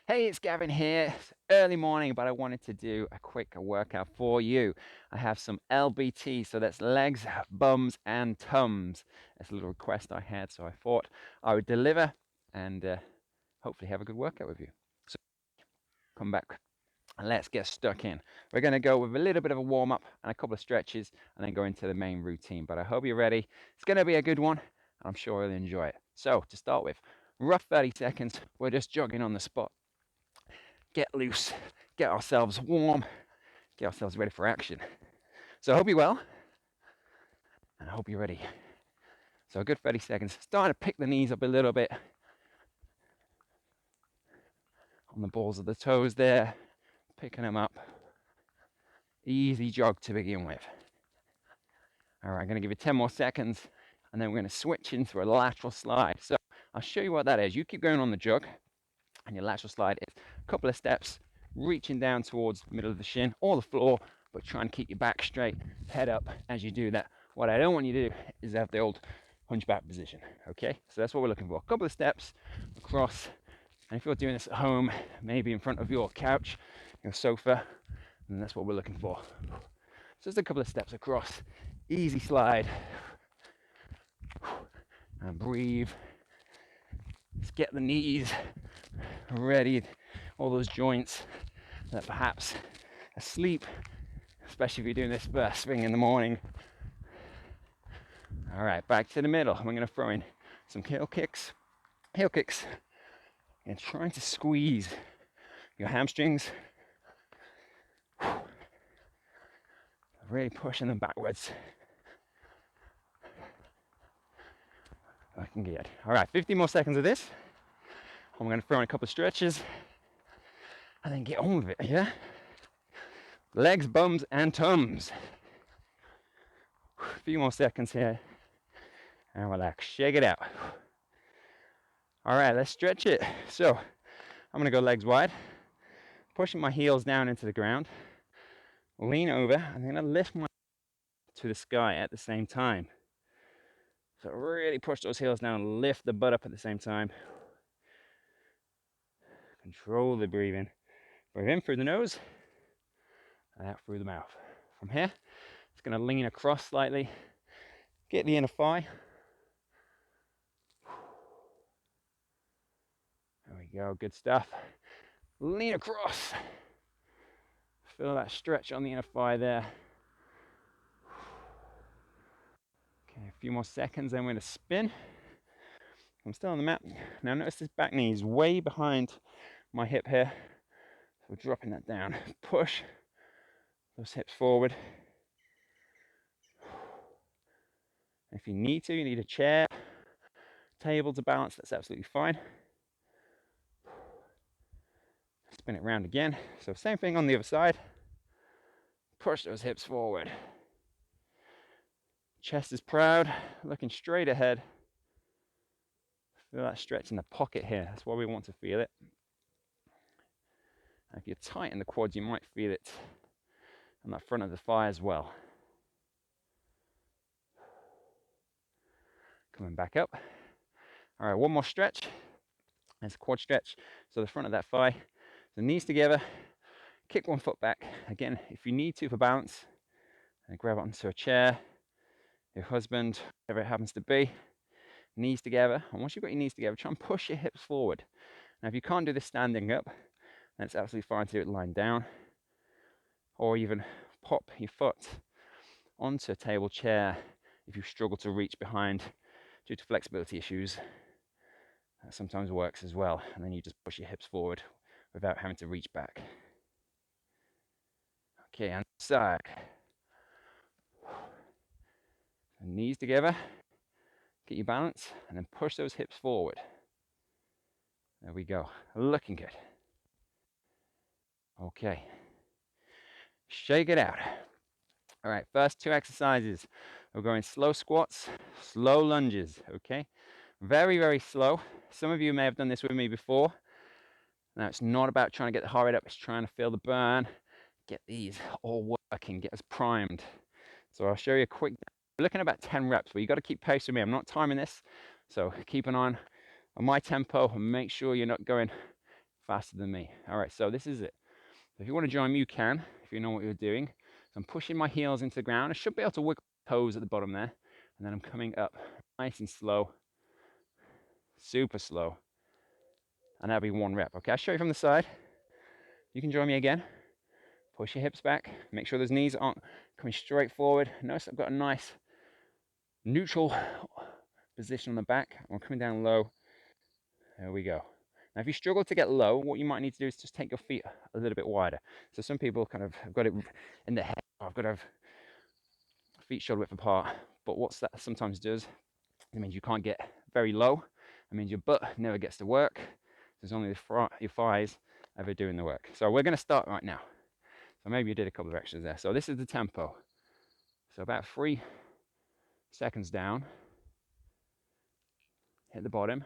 Hey, it's Gavin here. It's early morning, but I wanted to do a quick workout for you. I have some LBT, so that's legs, bums, and tums. That's a little request I had, so I thought I would deliver and hopefully have a good workout with you. So come back and let's get stuck in. We're going to go with a little bit of a warm up and a couple of stretches and then go into the main routine. But I hope you're ready. It's going to be a good one, and I'm sure you'll enjoy it. So to start with, rough 30 seconds, we're just jogging on the spot. Get loose, get ourselves warm, get ourselves ready for action. So I hope you're well, and I hope you're ready. So a good 30 seconds. Starting to pick the knees up a little bit on the balls of the toes there, picking them up. Easy jog to begin with. All right, I'm going to give you 10 more seconds, and then we're going to switch into a lateral slide. So I'll show you what that is. You keep going on the jog, and your lateral slide is a couple of steps, reaching down towards the middle of the shin or the floor, but try and keep your back straight, head up as you do that. What I don't want you to do is have the old hunchback position, okay? So that's what we're looking for. A couple of steps across, and if you're doing this at home, maybe in front of your couch, your sofa, then that's what we're looking for. So just a couple of steps across, easy slide, and breathe. Let's get the knees ready, all those joints that perhaps asleep, especially if you're doing this first thing in the morning. All right, back to the middle. We're going to throw in some heel kicks, and trying to squeeze your hamstrings, really pushing them backwards. I can get. All right, 50 more seconds of this. I'm going to throw in a couple of stretches and then get on with it, yeah? Legs, bums, and tums. A few more seconds here. And relax, shake it out. All right, let's stretch it. So I'm gonna go legs wide, pushing my heels down into the ground, lean over, and then I lift my to the sky at the same time. So really push those heels down, lift the butt up at the same time. Control the breathing. Breathe in through the nose, and out through the mouth. From here, it's gonna lean across slightly, get the inner thigh. There we go, good stuff. Lean across. Feel that stretch on the inner thigh there. Okay, a few more seconds, then we're going to spin. I'm still on the mat. Now notice this back knee is way behind my hip here. So we're dropping that down. Push those hips forward. If you need a chair, table to balance, that's absolutely fine. Spin it round again. So same thing on the other side. Push those hips forward. Chest is proud, looking straight ahead. Feel that stretch in the pocket here. That's why we want to feel it. And if you're tight in the quads, you might feel it on that front of the thigh as well. Coming back up. All right, one more stretch. There's a quad stretch. So the front of that thigh, the knees together, kick one foot back. Again, if you need to for balance, and grab onto a chair, your husband, whatever it happens to be, knees together. And once you've got your knees together, try and push your hips forward. Now, if you can't do this standing up, then it's absolutely fine to do it lying down, or even pop your foot onto a table chair if you struggle to reach behind due to flexibility issues. That sometimes works as well, and then you just push your hips forward without having to reach back. Okay, and side. Knees together, get your balance, and then push those hips forward. There we go, looking good. Okay, shake it out. All right, first two exercises. We're going slow squats, slow lunges, okay? Very, very slow. Some of you may have done this with me before. Now, it's not about trying to get the heart rate up, it's trying to feel the burn, get these all working, get us primed. So I'll show you a quick, we're looking at about 10 reps, but you've got to keep pace with me. I'm not timing this, so keep an eye on my tempo and make sure you're not going faster than me. All right, so this is it. So if you want to join me, you can, if you know what you're doing. So I'm pushing my heels into the ground. I should be able to wiggle toes at the bottom there. And then I'm coming up nice and slow, super slow. And that'll be 1 rep. Okay, I'll show you from the side. You can join me again. Push your hips back. Make sure those knees aren't coming straight forward. Notice I've got a nice neutral position on the back. I'm coming down low. There we go. Now, if you struggle to get low, what you might need to do is just take your feet a little bit wider. So some people kind of have got it in their head. Oh, I've got to have feet shoulder width apart. But what that sometimes does, it means you can't get very low. It means your butt never gets to work. There's only your thighs ever doing the work. So we're going to start right now. So maybe you did a couple of extras there. So this is the tempo. So about 3 seconds down. Hit the bottom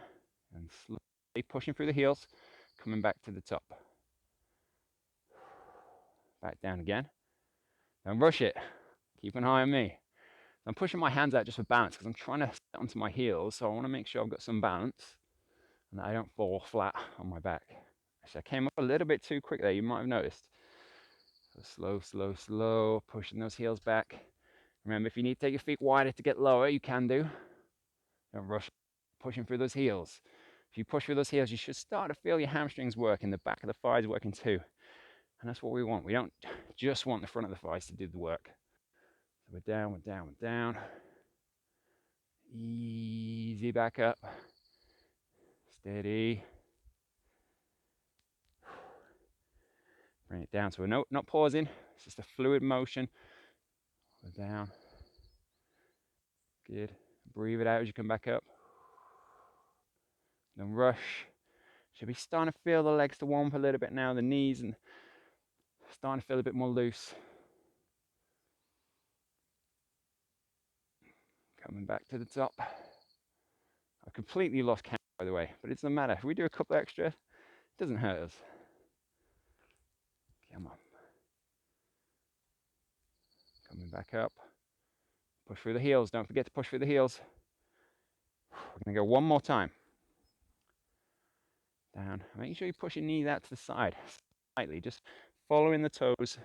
and slowly pushing through the heels, coming back to the top. Back down again. Don't rush it. Keep an eye on me. I'm pushing my hands out just for balance because I'm trying to sit onto my heels, so I want to make sure I've got some balance and that I don't fall flat on my back. Actually, I came up a little bit too quick there, you might have noticed. So slow, slow, slow, pushing those heels back. Remember, if you need to take your feet wider to get lower, you can do. Don't rush pushing through those heels. If you push through those heels, you should start to feel your hamstrings working, the back of the thighs working too. And that's what we want. We don't just want the front of the thighs to do the work. So we're down, we're down, we're down. Easy back up. Steady. Bring it down. So we're not pausing. It's just a fluid motion. We're down. Good. Breathe it out as you come back up. Don't rush. Should be starting to feel the legs to warm up a little bit now, the knees, and starting to feel a bit more loose. Coming back to the top. I completely lost count, by the way, but it doesn't matter. If we do a couple extra, it doesn't hurt us. Come on. Coming back up. Push through the heels. Don't forget to push through the heels. We're going to go one more time. Down. Make sure you push your knees out to the side slightly. Just following the toes.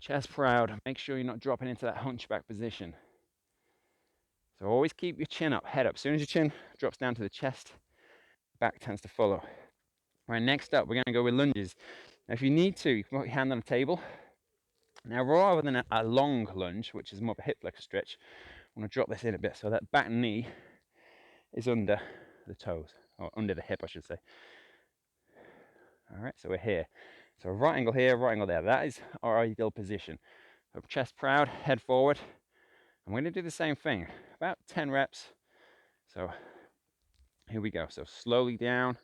Chest proud. Make sure you're not dropping into that hunchback position. So always keep your chin up, head up. As soon as your chin drops down to the chest, back tends to follow. All right, next up, we're going to go with lunges. Now, if you need to, you can put your hand on a table. Now, rather than a long lunge, which is more of a hip flexor stretch, I want to drop this in a bit so that back knee is under the toes, or under the hip, I should say. All right, so we're here. So right angle here, right angle there. That is our ideal position. So chest proud, head forward. I'm going to do the same thing, about 10 reps. So here we go. So slowly down.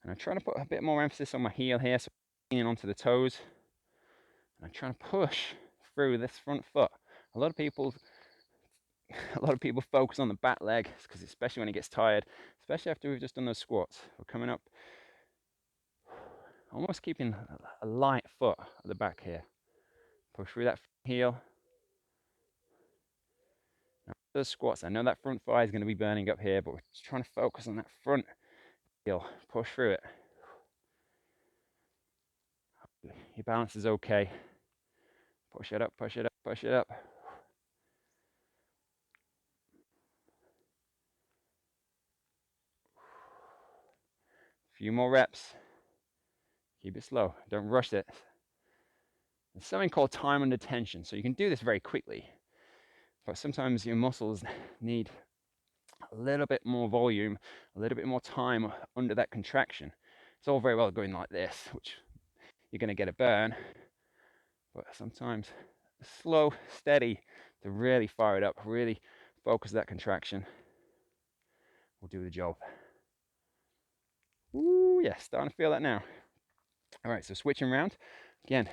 And I'm trying to put a bit more emphasis on my heel here, so leaning onto the toes. And I'm trying to push through this front foot. A lot of people focus on the back leg, because especially when it gets tired, especially after we've just done those squats. We're coming up, almost keeping a light foot at the back here. Push through that heel. Now, those squats, I know that front thigh is going to be burning up here, but we're just trying to focus on that front heel. Push through it. Your balance is okay. Push it up, push it up, push it up. Few more reps. Keep it slow. Don't rush it. There's something called time under tension. So you can do this very quickly, but sometimes your muscles need a little bit more volume, a little bit more time under that contraction. It's all very well going like this, which you're going to get a burn, but sometimes slow, steady to really fire it up, really focus that contraction will do the job. Ooh, yeah, starting to feel that now. All right, so switching around. Again,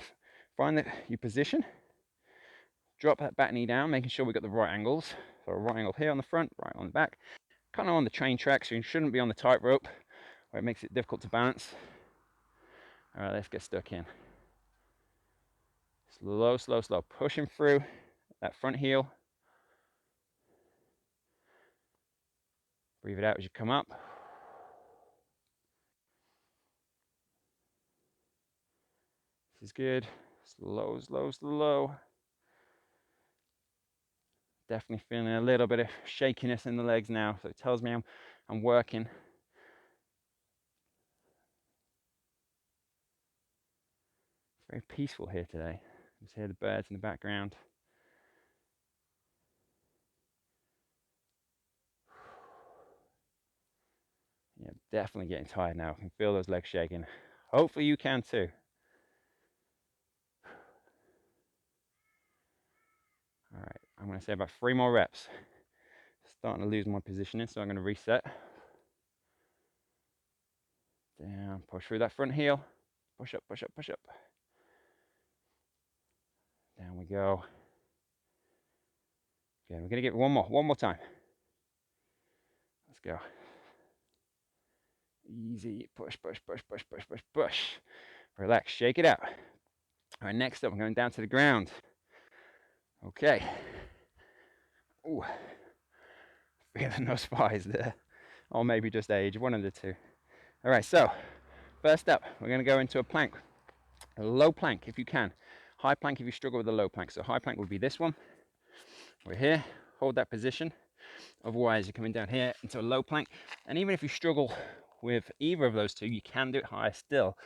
find that your position. Drop that back knee down, making sure we've got the right angles. So right angle here on the front, right on the back. Kind of on the train track, so you shouldn't be on the tightrope where it makes it difficult to balance. All right, let's get stuck in. Slow, slow, slow. Pushing through that front heel. Breathe it out as you come up. This is good. Slow, slow, slow. Definitely feeling a little bit of shakiness in the legs now, so it tells me I'm working. Very peaceful here today. You can hear the birds in the background. Yeah, definitely getting tired now. I can feel those legs shaking. Hopefully you can too. All right, I'm going to say about 3 more reps. Starting to lose my positioning, so I'm going to reset. Down, push through that front heel. Push up, push up, push up. Down we go. Okay, we're going to get one more time. Let's go. Easy, push, push, push, push, push, push, push. Relax, shake it out. All right, next up, I'm going down to the ground. Okay. Ooh, feeling those thighs there. Or maybe just age, one of the two. All right, so first up, we're going to go into a plank. A low plank if you can. High plank if you struggle with the low plank. So high plank would be this one. We're here, hold that position. Otherwise, you're coming down here into a low plank. And even if you struggle with either of those two, you can do it higher still.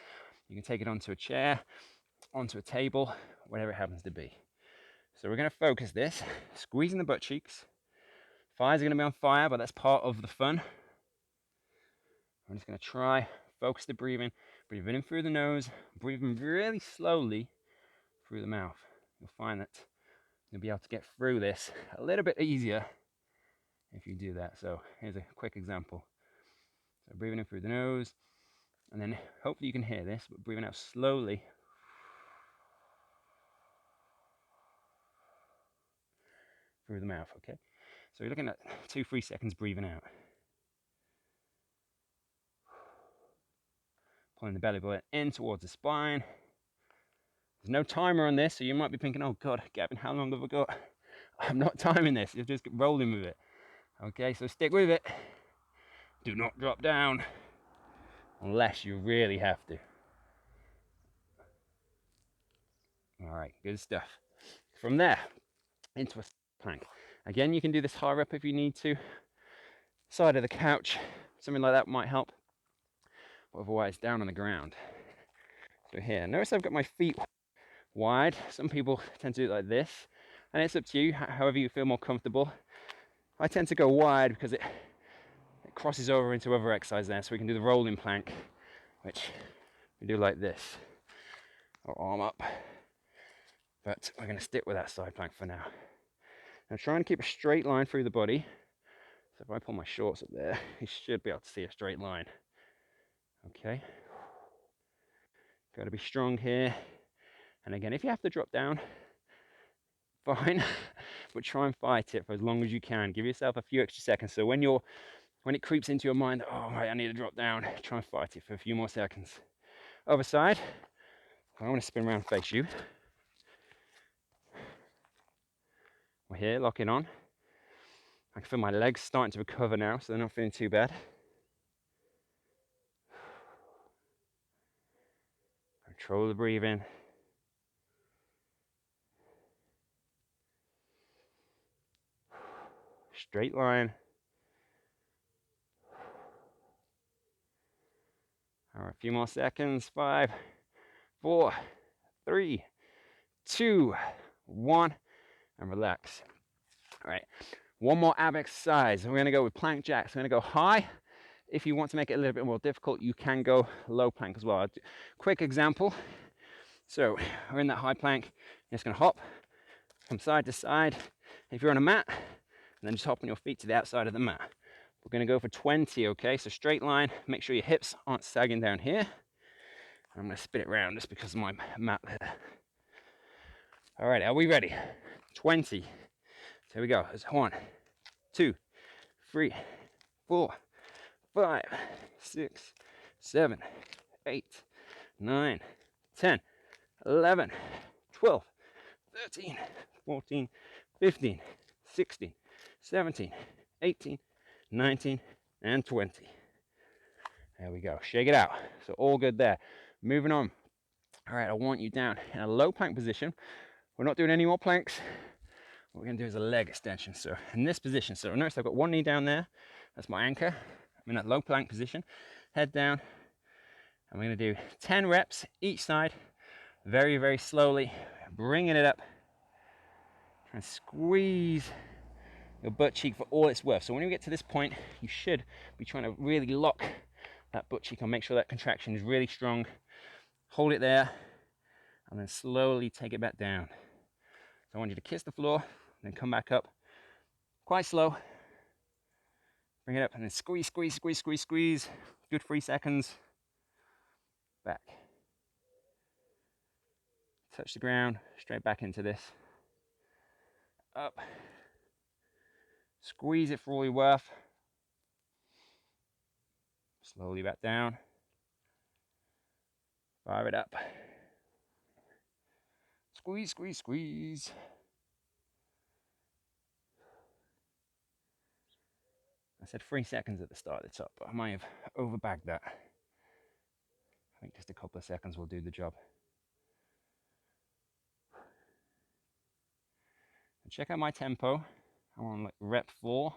You can take it onto a chair, onto a table, whatever it happens to be. So we're going to focus this, squeezing the butt cheeks. Thighs are going to be on fire, but that's part of the fun. I'm just going to try, focus the breathing. Breathing in through the nose, breathing really slowly through the mouth. You'll find that you'll be able to get through this a little bit easier if you do that. So here's a quick example. So breathing in through the nose, and then hopefully you can hear this, but breathing out slowly through the mouth, okay? So you're looking at 2-3 seconds breathing out. Pulling the belly button in towards the spine. There's no timer on this, so you might be thinking, oh God, Gavin, how long have I got? I'm not timing this, you're just rolling with it. Okay, so stick with it. Do not drop down unless you really have to. All right, good stuff. From there, into a plank. Again, you can do this higher up if you need to. Side of the couch, something like that might help. But otherwise, down on the ground. So here, notice I've got my feet wide. Some people tend to do it like this. And it's up to you, however you feel more comfortable. I tend to go wide because it crosses over into other exercise there. So we can do the rolling plank, which we do like this. Or arm up. But we're going to stick with that side plank for now. Now try and keep a straight line through the body. So if I pull my shorts up there, you should be able to see a straight line. Okay. Got to be strong here. And again, if you have to drop down, fine. But try and fight it for as long as you can. Give yourself a few extra seconds. So when it creeps into your mind, oh, right, I need to drop down, try and fight it for a few more seconds. Other side. I want to spin around and face you. We're here, locking on. I can feel my legs starting to recover now, so they're not feeling too bad. Control the breathing. Straight line. All right, a few more seconds. 5, 4, 3, 2, 1, and relax. All right, one more ab exercise. We're going to go with plank jacks. We're going to go high. If you want to make it a little bit more difficult, you can go low plank as well. Quick example. So we're in that high plank. You're just going to hop from side to side. If you're on a mat, and then just hop on your feet to the outside of the mat. We're going to go for 20, okay? So straight line. Make sure your hips aren't sagging down here. I'm going to spin it around just because of my mat there. All right, are we ready? 20. So here we go. It's 1, 2, 3, 4, 5, 6, 7, 8, 9, 10, 11, 12, 13, 14, 15, 16, 17, 18, 19, and 20. There we go. Shake it out. So all good there. Moving on. All right, I want you down in a low plank position. We're not doing any more planks. What we're going to do is a leg extension. So in this position, so notice I've got one knee down there. That's my anchor. I'm in that low plank position. Head down. I'm going to do 10 reps each side. Very, very slowly. Bringing it up. Try and squeeze your butt cheek for all it's worth. So when you get to this point, you should be trying to really lock that butt cheek and make sure that contraction is really strong. Hold it there. And then slowly take it back down. So I want you to kiss the floor, then come back up. Quite slow. Bring it up and then squeeze, squeeze, squeeze, squeeze, squeeze. Good 3 seconds. Back. Touch the ground, straight back into this. Up. Squeeze it for all you're worth. Slowly back down. Fire it up. Squeeze, squeeze, squeeze. I said 3 seconds at the start of the top, but I might have overbagged that. I think just a couple of seconds will do the job. And check out my tempo. I'm on like rep 4.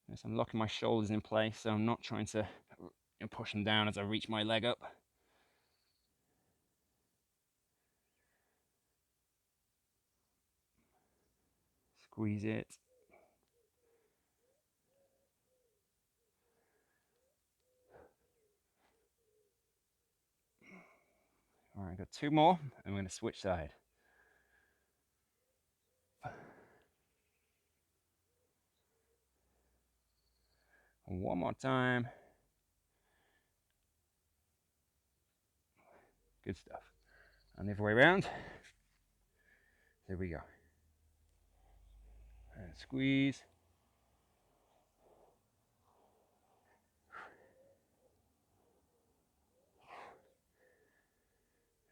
Yes, I'm locking my shoulders in place, so I'm not trying to push them down as I reach my leg up. Squeeze it. All right, got 2 more, and we're going to switch side. One more time. Good stuff. And the other way around. There we go. And squeeze.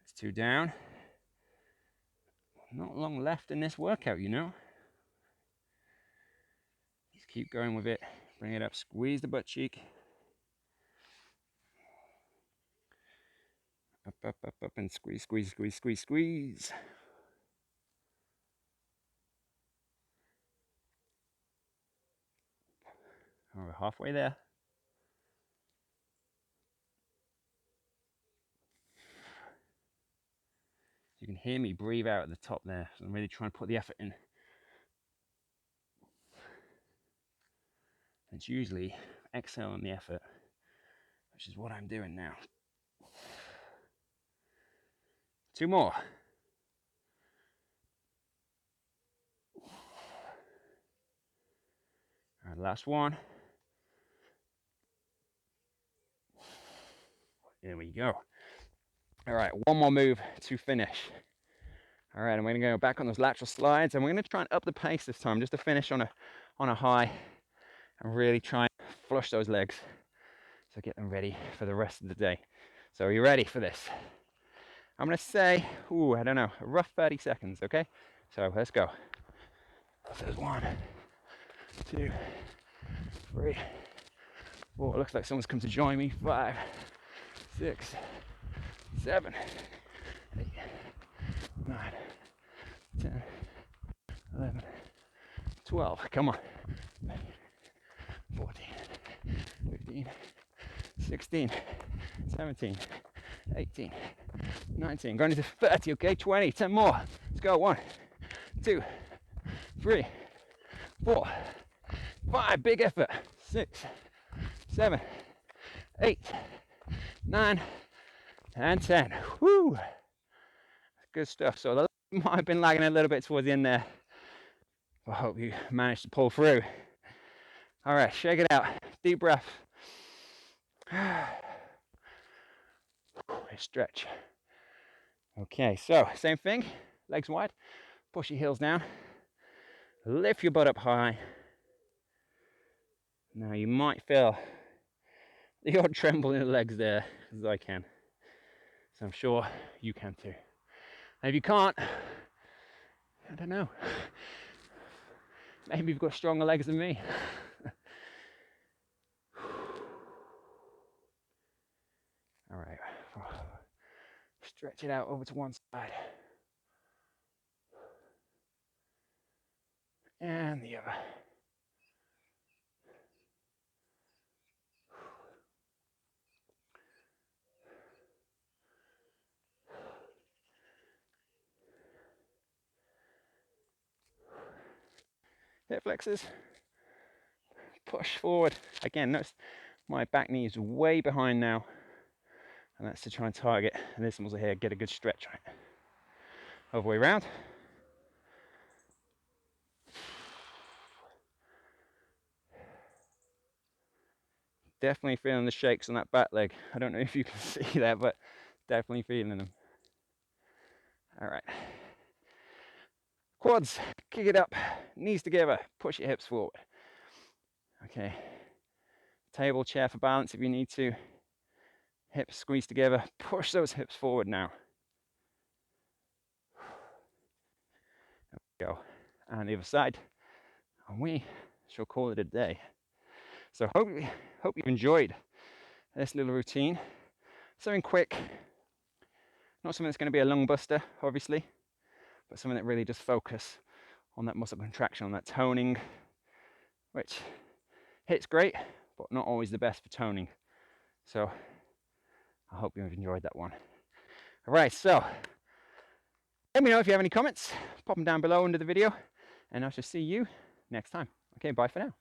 That's 2 down. Not long left in this workout, you know. Just keep going with it. Bring it up. Squeeze the butt cheek. Up, up, up, up, and squeeze, squeeze, squeeze, squeeze, squeeze. Oh, we're halfway there. You can hear me breathe out at the top there. So I'm really trying to put the effort in. It's usually exhale on the effort, which is what I'm doing now. 2 more. All right, last one. There we go. All right, one more move to finish. All right, I'm going to go back on those lateral slides, and we're going to try and up the pace this time, just to finish on a high, and really try and flush those legs, so get them ready for the rest of the day. So are you ready for this? I'm going to say, I don't know, a rough 30 seconds, okay? So let's go. So there's 1, 2, 3, 4. It looks like someone's come to join me. 5, 6, 7, 8, 9, 10, 11, 12. Come on. 14, 15, 16, 17, 18, 19. Going into 30, okay? 20, 10 more. Let's go. 1, 2, 3, 4, 5. Big effort. 6, 7, 8, 9, and 10. Woo! Good stuff. So the might have been lagging a little bit towards the end there. I hope you managed to pull through. All right, shake it out. Deep breath. Stretch. Okay, so same thing. Legs wide. Push your heels down. Lift your butt up high. Now you might feel the odd tremble in the legs there, as I can. So I'm sure you can too. And if you can't, I don't know. Maybe you've got stronger legs than me. Stretch it out over to one side. And the other. Hip flexors. Push forward. Again, notice my back knee is way behind now. And that's to try and target this muscle here, get a good stretch. Right? Over the way around. Definitely feeling the shakes on that back leg. I don't know if you can see that, but definitely feeling them. All right. Quads, kick it up, knees together, push your hips forward. Okay. Table, chair for balance if you need to. Hips squeeze together, push those hips forward now. There we go. And the other side. And we shall call it a day. So hope you've enjoyed this little routine. Something quick, not something that's going to be a lung buster, obviously, but something that really does focus on that muscle contraction, on that toning, which hits great, but not always the best for toning. So I hope you've enjoyed that one. All right, so let me know if you have any comments. Pop them down below under the video, and I shall see you next time. Okay, bye for now.